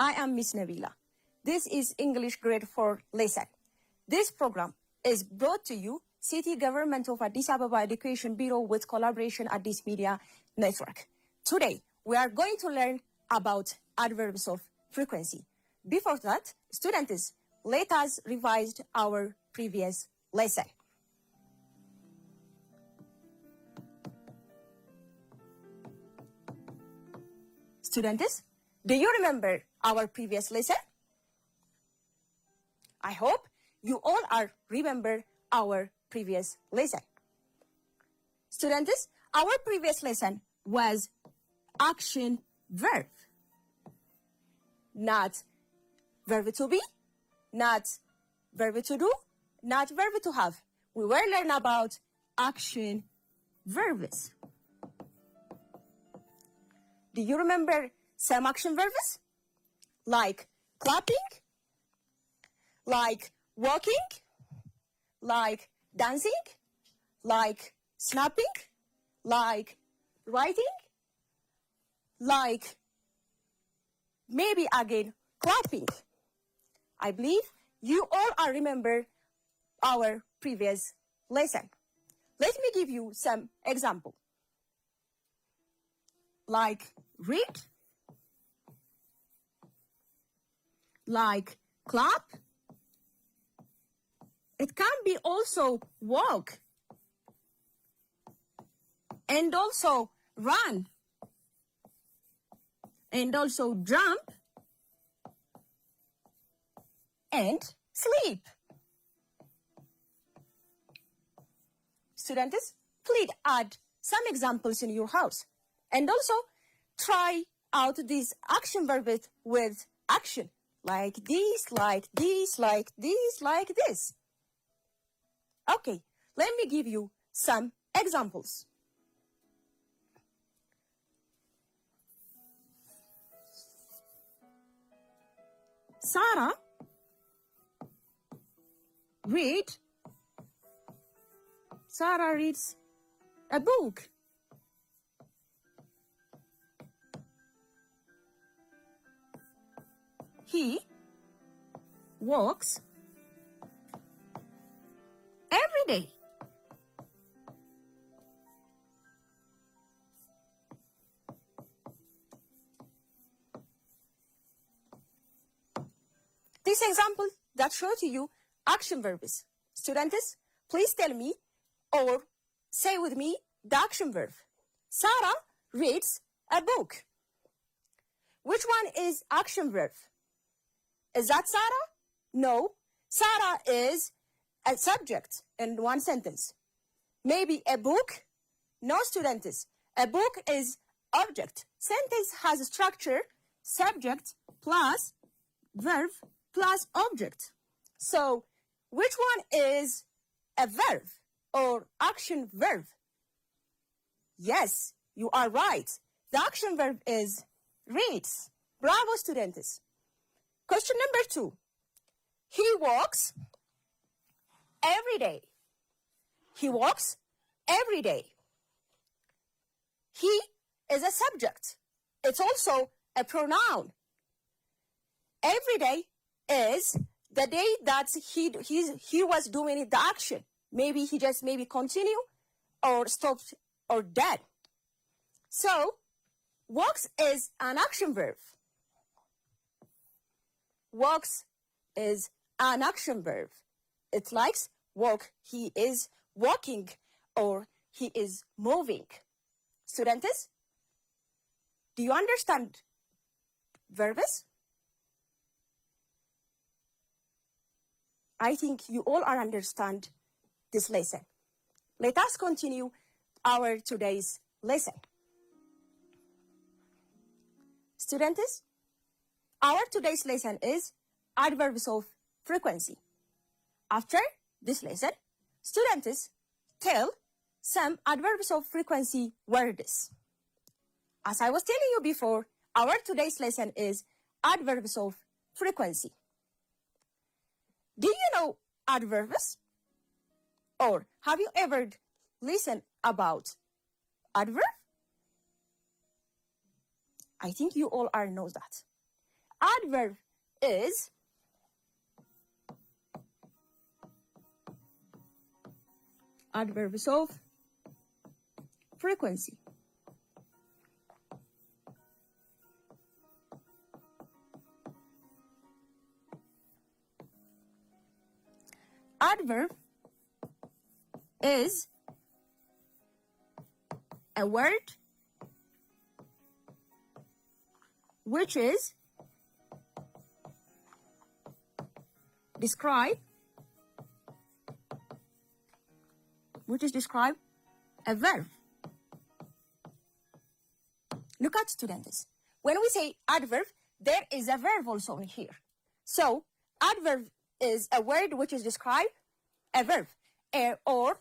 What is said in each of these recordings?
I am Miss Nabila. This is English Grade 4 lesson. This program is brought to you City Government of Addis Ababa Education Bureau with collaboration Addis Media Network. Today, we are going to learn about adverbs of frequency. Before that, students, let us revise our previous lesson. Students, do you remember our previous lesson? I hope you all are remember our previous lesson. Students, our previous lesson was action verb. Not verb to be, not verb to do, not verb to have. We were learning about action verbs. Do you remember some action verbs? Like clapping, like walking, like dancing, like snapping, like writing, like maybe again clapping. I believe you all are remember our previous lesson. Let me give you some example. Like read, like clap. It can be also walk and also run and also jump and sleep. Students, please add some examples in your house and also try out these action verbs with action like this, like this, like this, like this. Okay, let me give you some examples. Sarah reads a book. He walks every day. This example that show to you action verbs. Students, please tell me or say with me the action verb. Sarah reads a book. Which one is action verb? Is that Sarah? No. Sarah is a subject in one sentence. Maybe a book? No, students. A book is object. Sentence has a structure, subject plus verb plus object. So, which one is a verb or action verb? Yes, you are right. The action verb is reads. Bravo, students. Question number 2. He walks every day. He walks every day. He is a subject. It's also a pronoun. Every day is the day that he was doing the action. Maybe he just continue or stopped or dead. So, walks is an action verb. Walks is an action verb. It likes walk. He is walking or he is moving. Students, do you understand verbs? I think you all are understand this lesson. Let us continue our today's lesson. Students, our today's lesson is adverbs of frequency. After this lesson, students tell some adverbs of frequency words. As I was telling you before, our today's lesson is adverbs of frequency. Do you know adverbs? Or have you ever listened about adverb? I think you all are knows that. adverb is adverbs of frequency. Adverb is a word which is describe a verb. Look at students. When we say adverb, there is a verb also in here. So adverb is a word which is describe a verb, or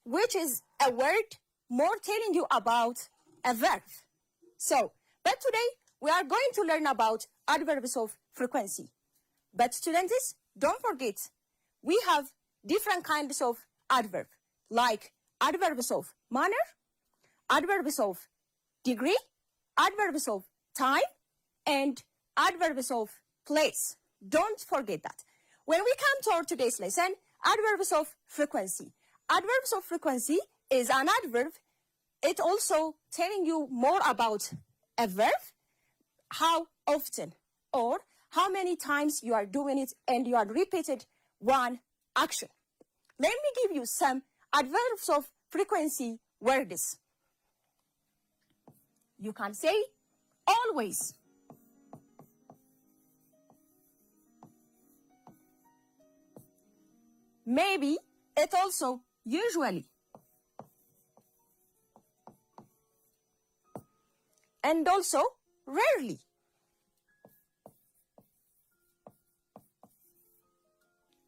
which is a word more telling you about a verb. So, but today we are going to learn about adverbs of frequency. But students, don't forget, we have different kinds of adverb, like adverbs of manner, adverbs of degree, adverbs of time, and adverbs of place. Don't forget that. When we come to our today's lesson, adverbs of frequency. Adverbs of frequency is an adverb. It also telling you more about a verb, how often or how many times you are doing it and you are repeated one action. Let me give you some adverbs of frequency words. You can say always, maybe, it also usually, and also rarely.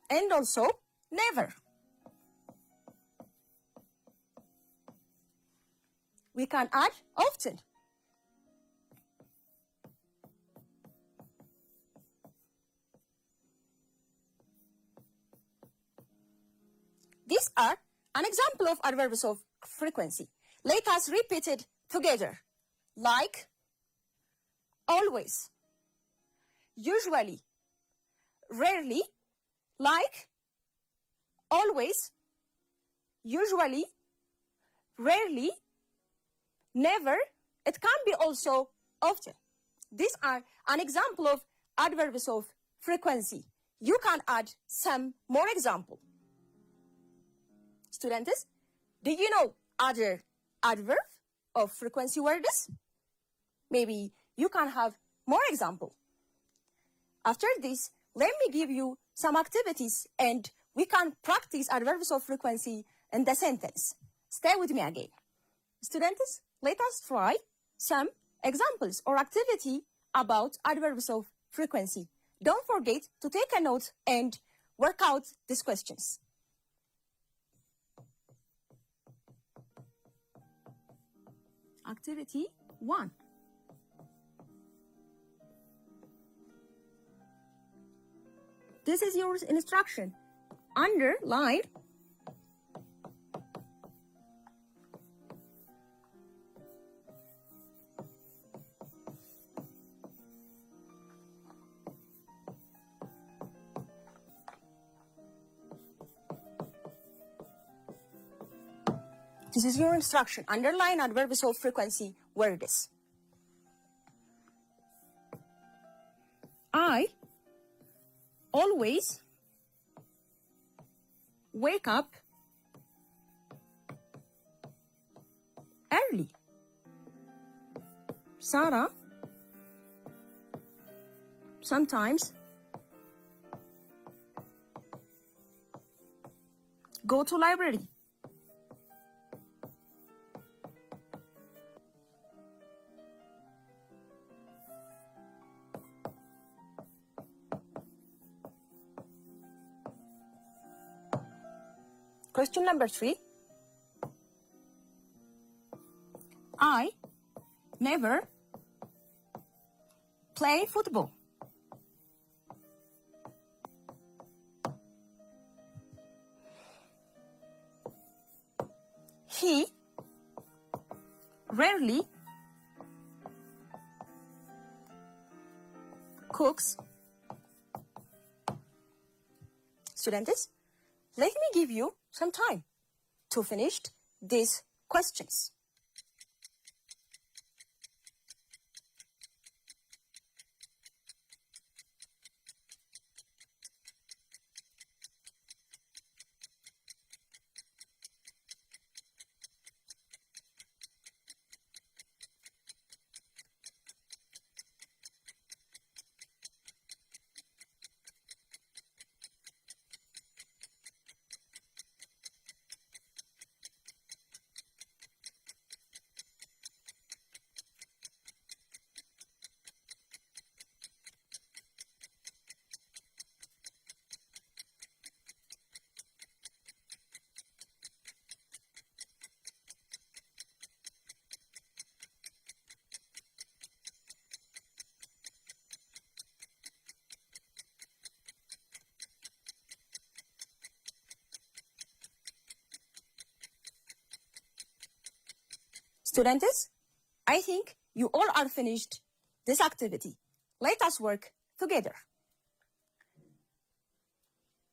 And also never. We can add often. These are an example of adverbs of frequency. Let us repeat it together. Like, always, usually, rarely, like, always, usually, rarely, never. It can be also often. These are an example of adverbs of frequency. You can add some more example. Students, do you know other adverb of frequency words? Maybe you can have more example. After this, let me give you some activities and we can practice adverbs of frequency in the sentence. Stay with me again. Students, let us try some examples or activity about adverbs of frequency. Don't forget to take a note and work out these questions. Activity 1. This is your instruction. Underline This is your instruction. Underline adverbs of frequency words. I always wake up early. Sarah sometimes go to library. Question number 3. I never play football. He rarely cooks. Students, let me give you some time to finish these questions. Students, I think you all are finished this activity. Let us work together.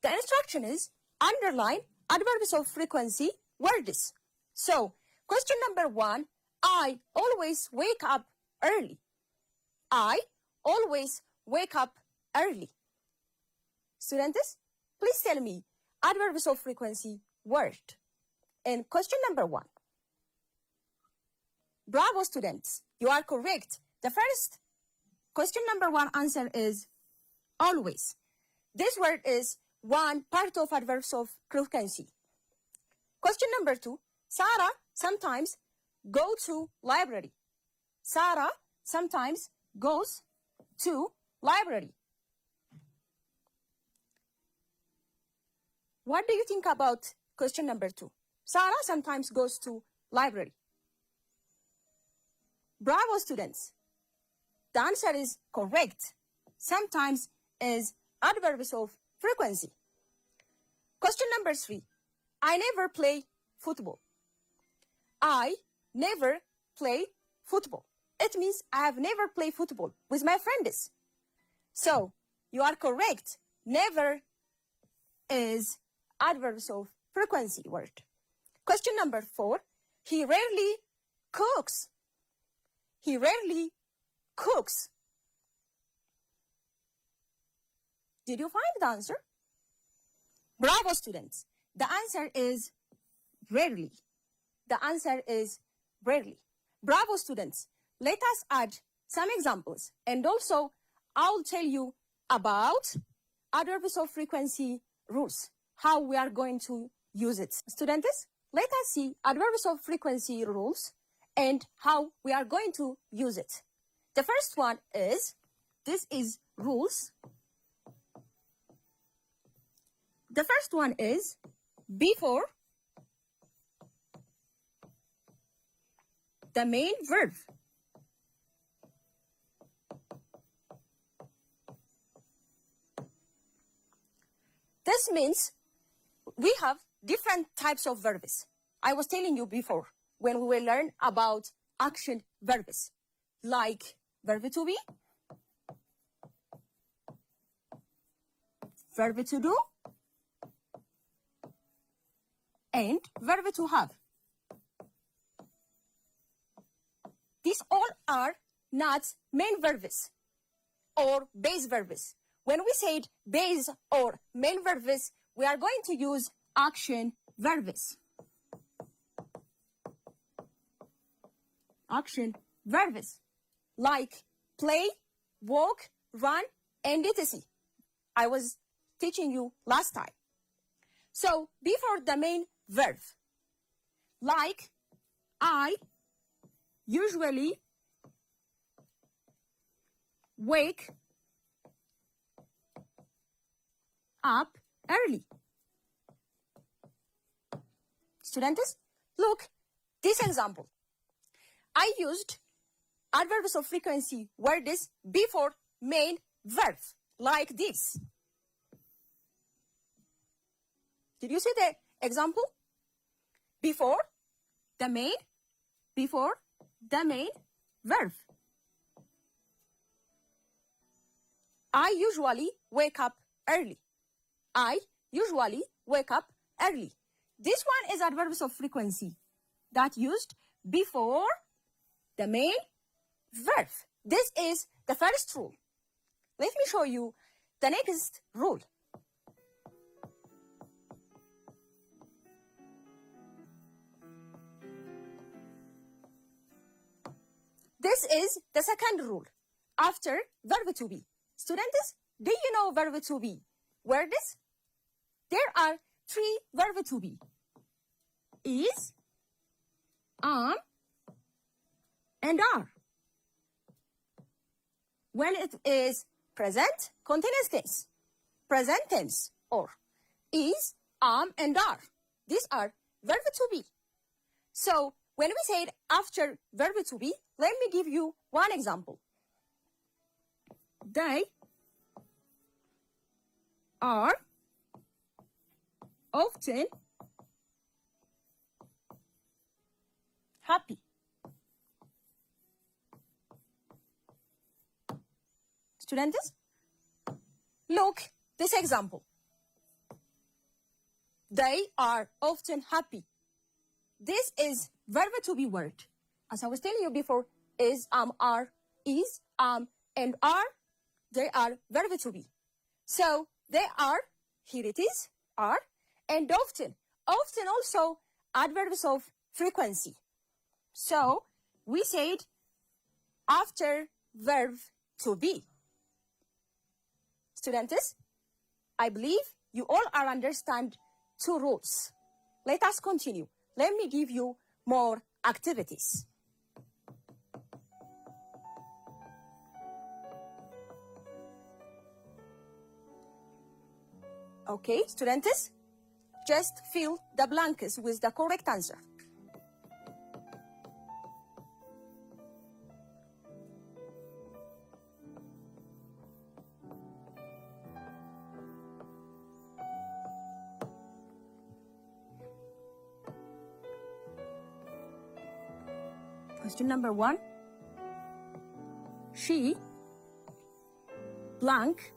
The instruction is underline adverbs of frequency words. So, question number 1, I always wake up early. I always wake up early. Students, please tell me adverbs of frequency word. And question number 1. Bravo, students. You are correct. The first question number 1 answer is always. This word is one part of adverbs of frequency. Question number 2. Sarah sometimes go to library. Sarah sometimes goes to library. What do you think about question number 2? Sarah sometimes goes to library. Bravo, students. The answer is correct. Sometimes is adverbs of frequency. Question number 3. I never play football. I never play football. It means I have never played football with my friends. So, you are correct. Never is adverbs of frequency word. Question number 4. He rarely cooks. He rarely cooks. Did you find the answer? Bravo, students. The answer is rarely. The answer is rarely. Bravo, students. Let us add some examples. And also, I'll tell you about adverbs of frequency rules, how we are going to use it. Students, let us see adverbs of frequency rules and how we are going to use it. The first one is, this is rules. The first one is before the main verb. This means we have different types of verbs. I was telling you before when we will learn about action verbs, like verb to be, verb to do, and verb to have. These all are not main verbs or base verbs. When we said base or main verbs, we are going to use action verbs. Action verbs like play, walk, run, and etc. I was teaching you last time. So before the main verb, like I usually wake up early. Students, look, this example. I used adverbs of frequency words before main verb, like this. Did you see the example? Before the main verb. I usually wake up early. I usually wake up early. This one is adverbs of frequency that used before the main verb. This is the first rule. Let me show you the next rule. This is the second rule after verb to be. Students, do you know verb to be words? There are 3 verb to be. Is, am, and are. When it is present, continuous tense, present tense, or is, am, and are. These are verb to be. So when we say it after verb to be, let me give you one example. They are often happy. Students, look this example. They are often happy. This is verb to be word. As I was telling you before, is, are, is, and are, they are verb to be. So they are, here it is, are, and often. Often also adverbs of frequency. So we said after verb to be. Students, I believe you all are understand 2 rules. Let us continue. Let me give you more activities. Okay, students, just fill the blanks with the correct answer. Question number 1. She blank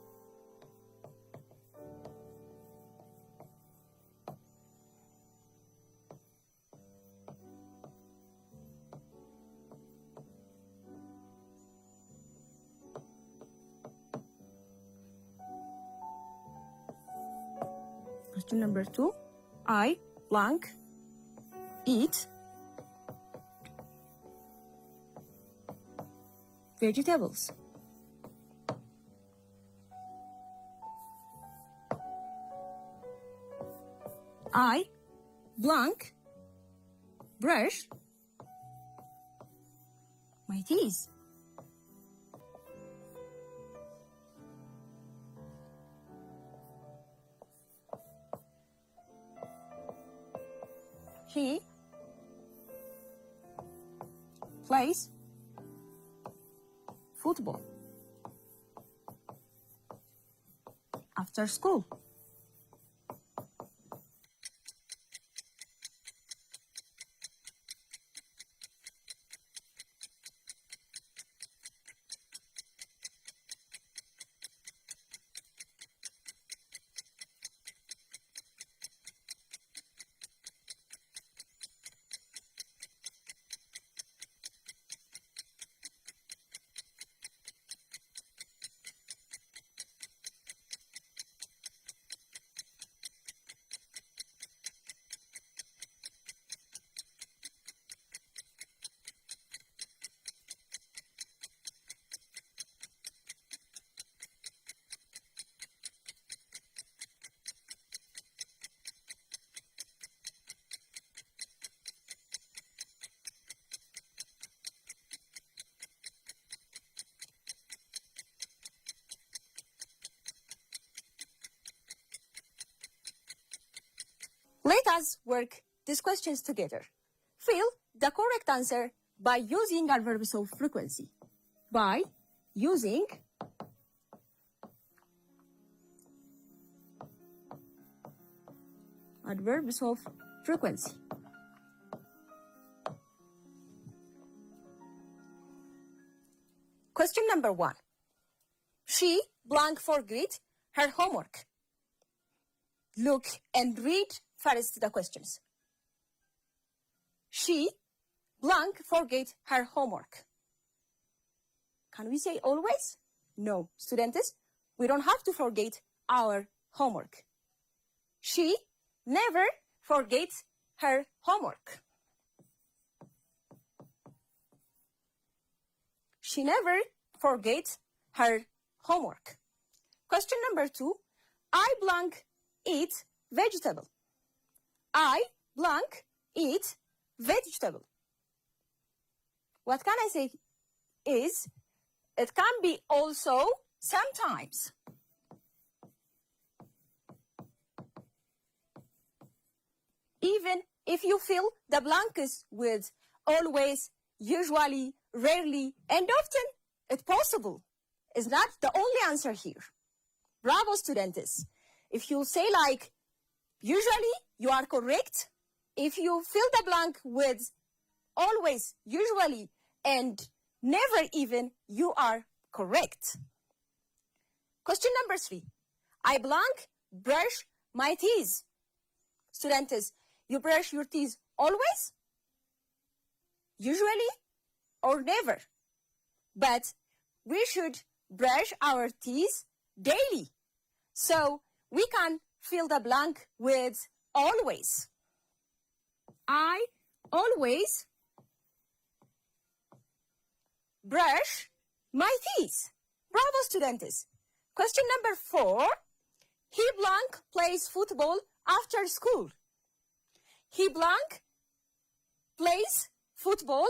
Question number 2. I blank eat vegetables. I blank brush my teeth. He plays football after school. Let us work these questions together. Fill the correct answer by using adverbs of frequency. By using adverbs of frequency. Question number 1. She blank forget her homework? Look and read first the questions. She blank forget her homework. Can we say always? No, students, we don't have to forget our homework. She never forgets her homework. She never forgets her homework. Question number 2. I blank eat vegetable. I blank eat vegetable. What can I say is, it can be also sometimes. Even if you fill the blanks with always, usually, rarely, and often, it's possible. It's not the only answer here. Bravo, students. If you say like, usually, you are correct. If you fill the blank with always, usually, and never even, you are correct. Question number 3. I blank brush my teeth. Students, you brush your teeth always, usually, or never. But we should brush our teeth daily. So we can fill the blank with always. I always brush my teeth. Bravo, students. Question number 4. He blank plays football after school. He blank plays football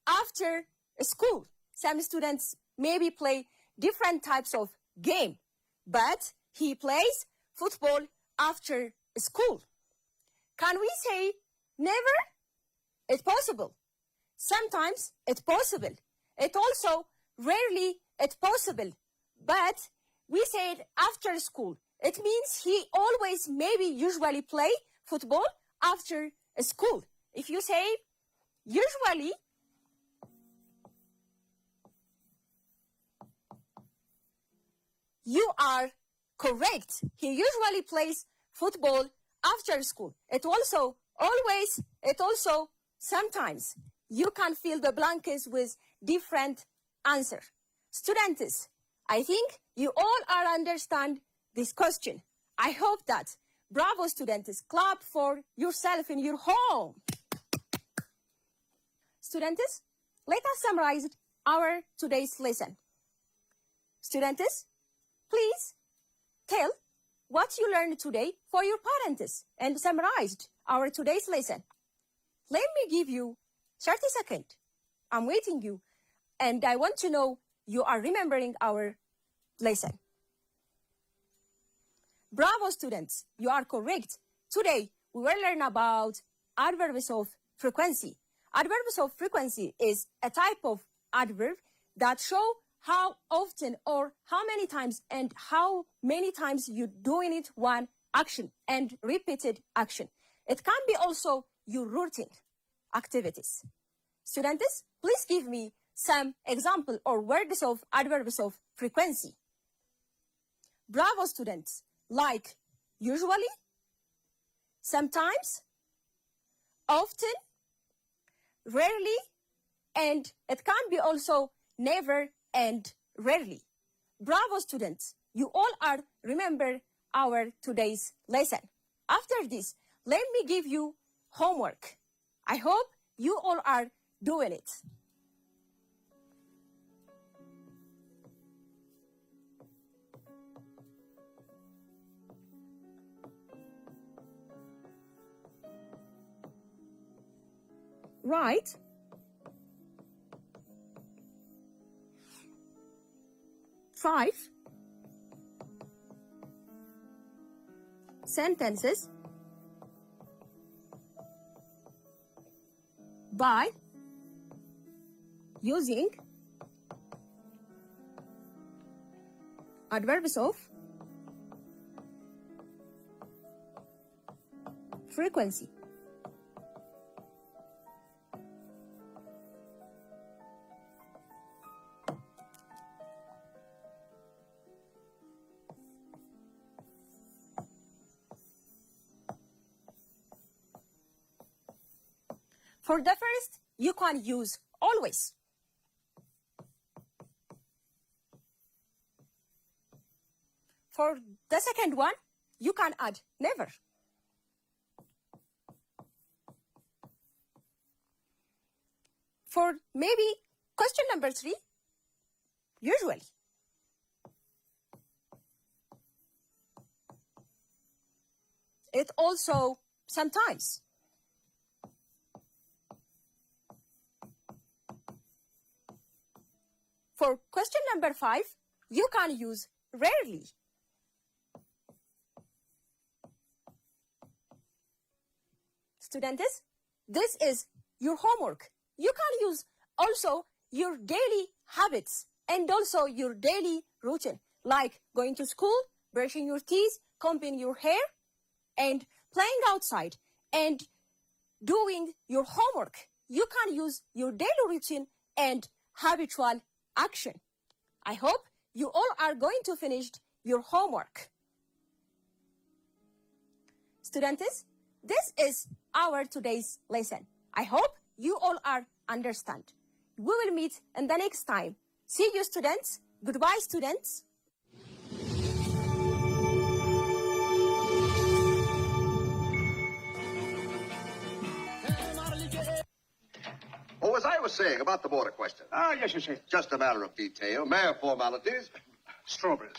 after school. Some students maybe play different types of game, but he plays football after school. Can we say never? It's possible. Sometimes it's possible. It also rarely it's possible. But we said after school. It means he always maybe usually play football after school. If you say usually, you are correct. He usually plays football after school. It also always, it also sometimes. You can fill the blanks with different answer. Students, I think you all are understand this question. I hope that. Bravo, students. Clap for yourself in your home. Students, let us summarize our today's lesson. Students, please tell what you learned today for your parents and summarized our today's lesson. Let me give you 30 seconds. I'm waiting you, and I want to know you are remembering our lesson. Bravo, students. You are correct. Today, we will learn about adverbs of frequency. Adverbs of frequency is a type of adverb that show how often or how many times and how many times you're doing it one action and repeated action. It can be also your routine activities. Students, please give me some example or words of adverbs of frequency. Bravo, students. Like usually, sometimes, often, rarely, and it can be also never and rarely. Bravo, students. You all are remember our today's lesson. After this, let me give you homework. I hope you all are doing it. Write 5 sentences by using adverbs of frequency. For the first, you can use always. For the second one, you can add never. For maybe question number 3, usually. It also sometimes. For question number 5, you can use rarely. Students, this is your homework. You can use also your daily habits and also your daily routine, like going to school, brushing your teeth, combing your hair, and playing outside, and doing your homework. You can use your daily routine and habitual action. I hope you all are going to finish your homework. Students, this is our today's lesson. I hope you all are understand. We will meet in the next time. See you, students. Goodbye, students. Oh, as I was saying about the border question. Ah, yes, yes. Just a matter of detail, mere formalities. Strawberries.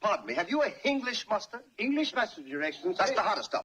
Pardon me, have you a English mustard? English mustard, Your Excellency. That's the hottest stuff.